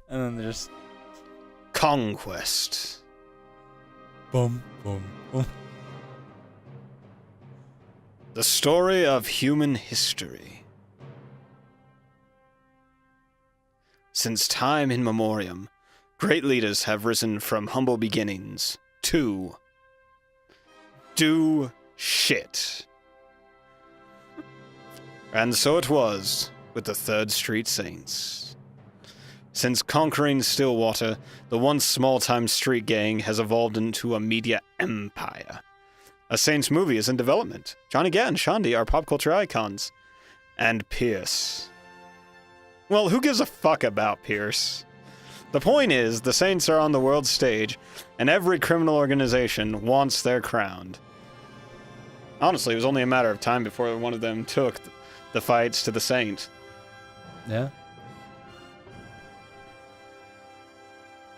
And then there's Conquest. boom, boom, boom. The story of human history. Since time immemorial, great leaders have risen from humble beginnings to do shit. And so it was with the Third Street Saints. Since conquering Stillwater, the once small-time street gang has evolved into a media empire. A Saints movie is in development. Johnny Gat and Shandy are pop culture icons. And Pierce. Well, who gives a fuck about Pierce? The point is, the Saints are on the world stage, and every criminal organization wants their crown. Honestly, it was only a matter of time before one of them took the fights to the Saint. Yeah.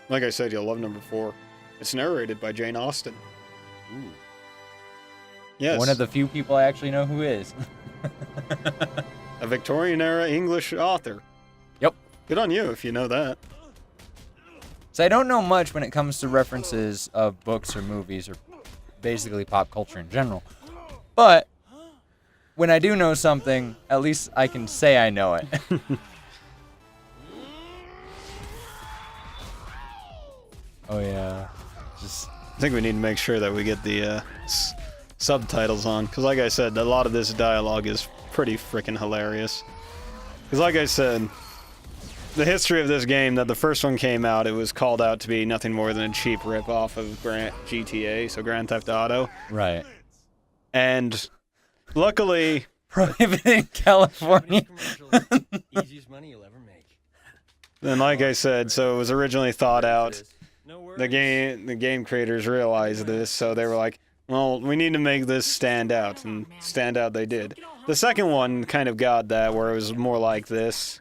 Like I said, you'll love number 4. It's narrated by Jane Austen. Ooh. Yes. One of the few people I actually know who is. A Victorian-era English author. Yep. Good on you if you know that. So I don't know much when it comes to references of books or movies or basically pop culture in general. But when I do know something, at least I can say I know it. Oh yeah. Just I think we need to make sure that we get the subtitles on, because like I said, a lot of this dialogue is pretty freaking hilarious. Because like I said, the history of this game, that the first one came out, it was called out to be nothing more than a cheap rip-off of GTA, so Grand Theft Auto. right. And luckily, Prohibited in California. Easiest money you'll ever make. then like I said, so it was originally thought out. The game creators realized this, so they were like, well, we need to make this stand out, and stand out they did. The second one kind of got that, where it was more like this,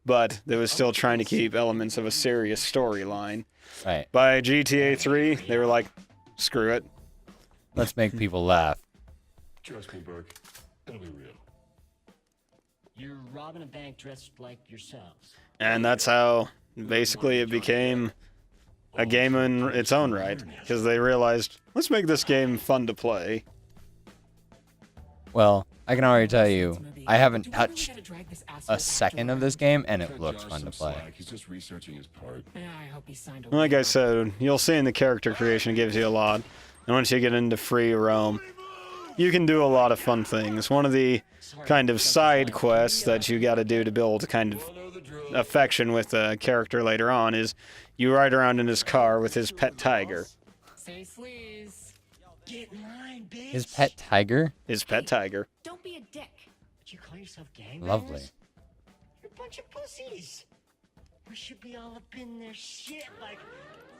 but they was still trying to keep elements of a serious storyline. Right. By GTA 3, they were like, screw it. Let's make people laugh. Trust me, Burke. It'll be real. You're robbing a bank dressed like yourselves. And that's how, basically, it became a game in its own right, because they realized, let's make this game fun to play. Well, I can already tell you, I haven't touched a second of this game, and it looks Josh fun to some play. slack. He's just researching his part. I hope he signed a Like I said, you'll see in the character creation, it gives you a lot. And once you get into free roam, you can do a lot of fun things. One of the kind of side quests that you gotta do to build kind of affection with a character later on is you ride around in his car with his pet tiger. Say sleaze. Get in line, bitch. His pet tiger? His pet tiger. Don't be a dick. But you call yourself gangbangers? Lovely. You're a bunch of pussies. We should be all up in their shit like,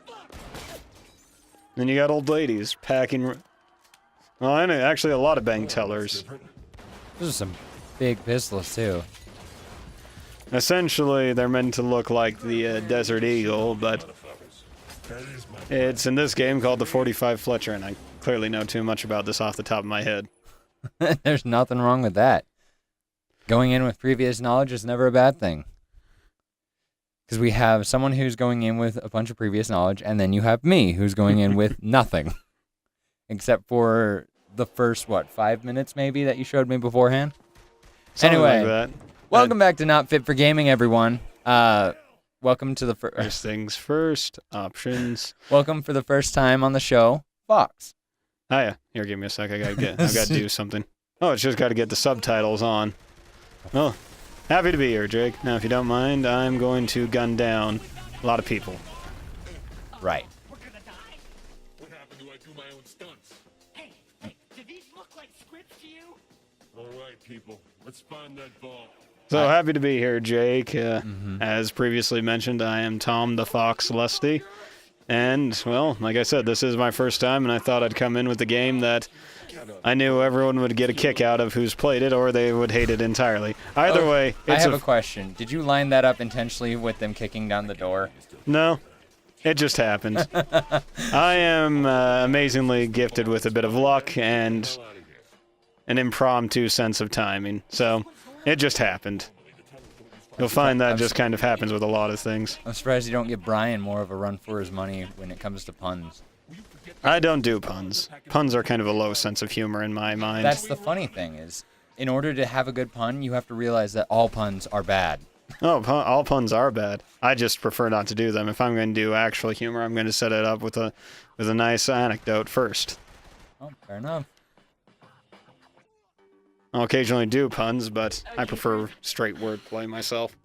fuck. Then you got old ladies packing... Well, I know, actually a lot of bank tellers. Those are some big pistols, too. Essentially, they're meant to look like the Desert Eagle, but it's in this game called the 45 Fletcher, and I clearly know too much about this off the top of my head. There's nothing wrong with that. Going in with previous knowledge is never a bad thing. Because we have someone who's going in with a bunch of previous knowledge, and then you have me who's going in with nothing. Except for the first, 5 minutes maybe that you showed me beforehand? Something Anyway, like that. welcome back to Not Fit for Gaming, everyone. Welcome to the First things first, options. welcome for the first time on the show, Fox. Hiya. Here, give me a sec. I've got to do something. Oh, it's just got to get the subtitles on. Oh, happy to be here, Jake. Now, if you don't mind, I'm going to gun down a lot of people. Right. We're gonna die. What happened to I do my own stunts? Hey, do these look like scripts to you? All right, people. Let's find that ball. So happy to be here, Jake. As previously mentioned, I am Tom the Fox Lusty. And, well, like I said, this is my first time, and I thought I'd come in with a game that I knew everyone would get a kick out of who's played it, or they would hate it entirely. Either way, I it's have a question. Did you line that up intentionally with them kicking down the door? No, it just happened. I am amazingly gifted with a bit of luck and an impromptu sense of timing, so it just happened. You'll find that just kind of happens with a lot of things. I'm surprised you don't give Brian more of a run for his money when it comes to puns. I don't do puns. Puns are kind of a low sense of humor in my mind. That's the funny thing is, in order to have a good pun, you have to realize that all puns are bad. Oh, all puns are bad. I just prefer not to do them. If I'm going to do actual humor, I'm going to set it up with a nice anecdote first. Oh, fair enough. I'll occasionally do puns, but I prefer straight wordplay myself.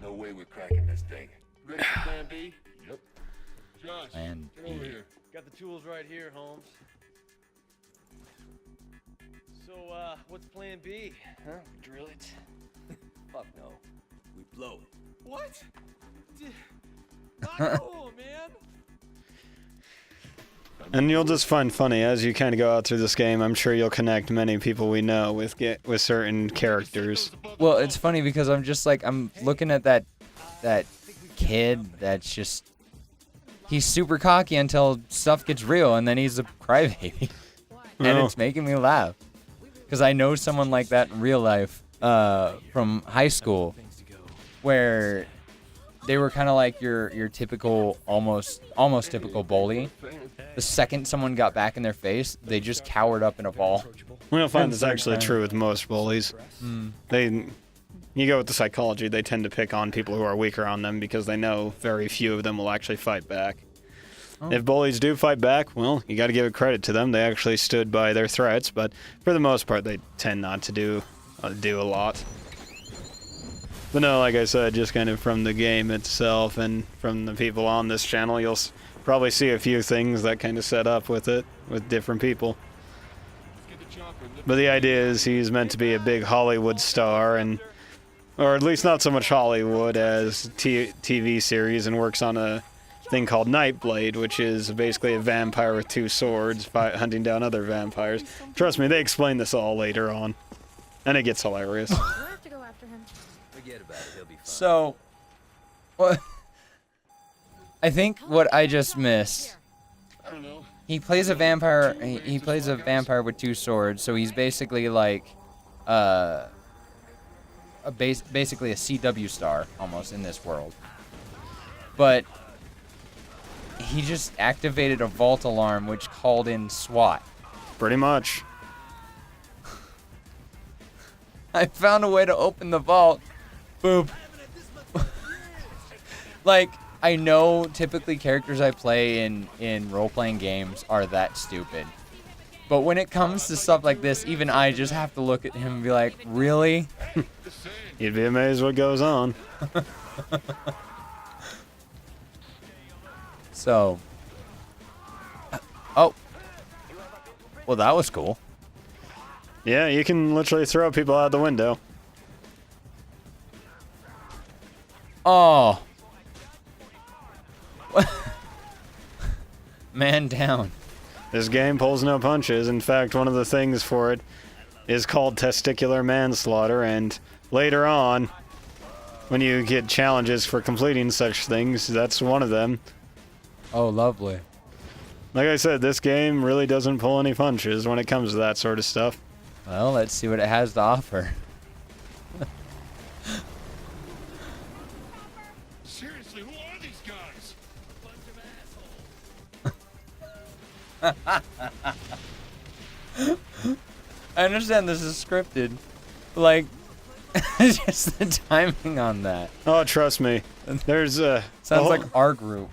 No way we're cracking this thing. Ready for plan B? Yep. Josh, Plan get over B. here. Got the tools right here, Holmes. So, what's plan B? Huh? We drill it? Fuck no. We blow it. What? Not cool, man. And you'll just find funny as you kind of go out through this game. I'm sure you'll connect many people we know with certain characters. Well, it's funny because I'm just like, I'm looking at that kid that's just, he's super cocky until stuff gets real, and then he's a crybaby. And Oh. it's making me laugh. Because I know someone like that in real life from high school, where they were kind of like your typical, almost typical bully. The second someone got back in their face, they just cowered up in a ball. We'll find this so actually funny. true with most bullies. You go with the psychology, they tend to pick on people who are weaker on them because they know very few of them will actually fight back. If bullies do fight back, well, you got to give it credit to them. They actually stood by their threats, but for the most part, they tend not to do a lot. But no, like I said, just kind of from the game itself and from the people on this channel, you'll probably see a few things that kind of set up with it, with different people. But the idea is he's meant to be a big Hollywood star, or at least not so much Hollywood as TV series, and works on a thing called Nightblade, which is basically a vampire with two swords hunting down other vampires. Trust me, they explain this all later on, and it gets hilarious. Do I have to go after him? So, what? I think what I just missed. I don't know. He plays a vampire. He plays a vampire with two swords. So he's basically like, basically a CW star almost in this world. But he just activated a vault alarm, which called in SWAT. Pretty much. I found a way to open the vault. Boop. Like, I know typically characters I play in role-playing games are that stupid. But when it comes to stuff like this, even I just have to look at him and be like, really? You'd be amazed what goes on. So. Oh. Well, that was cool. Yeah, you can literally throw people out the window. Oh. Man down. This game pulls no punches. In fact, one of the things for it is called testicular manslaughter, and later on, when you get challenges for completing such things, that's one of them. Oh, lovely. Like I said, this game really doesn't pull any punches when it comes to that sort of stuff. Well, let's see what it has to offer. Seriously, who are these guys? I understand this is scripted. Like, just the timing on that. Oh, trust me. There's Sounds like our group.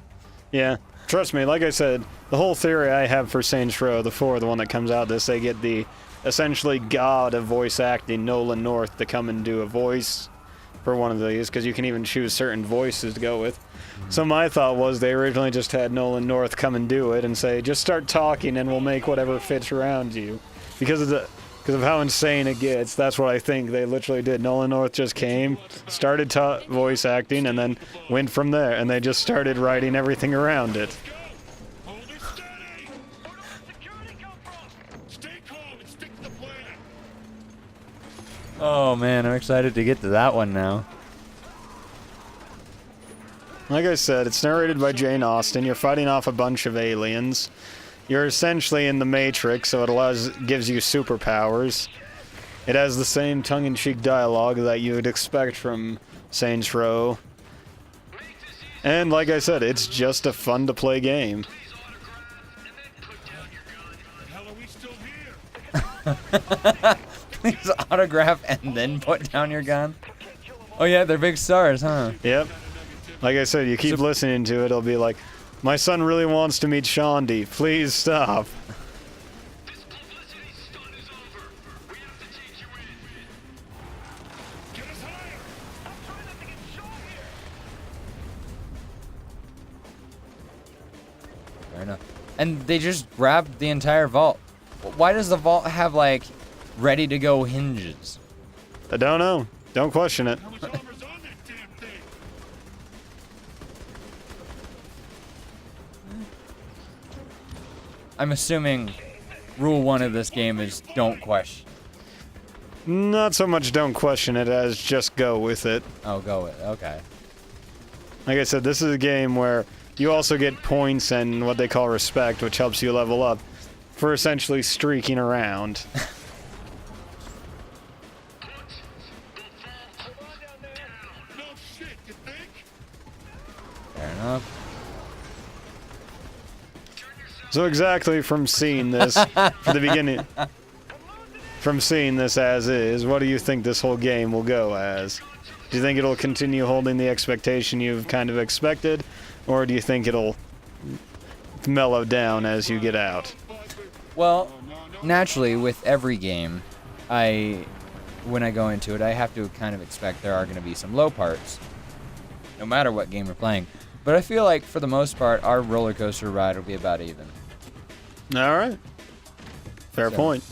Yeah, trust me. Like I said, the whole theory I have for Saints Row, the one that comes out this, they get the essentially god of voice acting, Nolan North, to come and do a voice for one of these, because you can even choose certain voices to go with. So my thought was they originally just had Nolan North come and do it and say, just start talking and we'll make whatever fits around you. Because of how insane it gets, that's what I think they literally did. Nolan North just came, started voice acting, and then went from there, and they just started writing everything around it. Hold her steady! Where does the security come from? Stay calm and stick to the plan. Oh man, I'm excited to get to that one now. Like I said, it's narrated by Jane Austen. You're fighting off a bunch of aliens. You're essentially in the Matrix, so it gives you superpowers. It has the same tongue-in-cheek dialogue that you would expect from Saints Row. And like I said, it's just a fun-to-play game. Please autograph and then put down your gun. Oh yeah, they're big stars, huh? Yep. Like I said, you keep listening to it, it'll be like, my son really wants to meet Shondi. Please stop. Fair enough. And they just grabbed the entire vault. Why does the vault have, like, ready-to-go hinges? I don't know. Don't question it. I'm assuming rule 1 of this game is don't question. Not so much don't question it as just go with it. Oh, go with it. Okay. Like I said, this is a game where you also get points and what they call respect, which helps you level up for essentially streaking around. Fair enough. So exactly from seeing this for the beginning, from seeing this as is, what do you think this whole game will go as? Do you think it'll continue holding the expectation you've kind of expected, or do you think it'll mellow down as you get out? Well, naturally, with every game, when I go into it, I have to kind of expect there are going to be some low parts, no matter what game we're playing. But I feel like, for the most part, our roller coaster ride will be about even. All right. Fair So- point.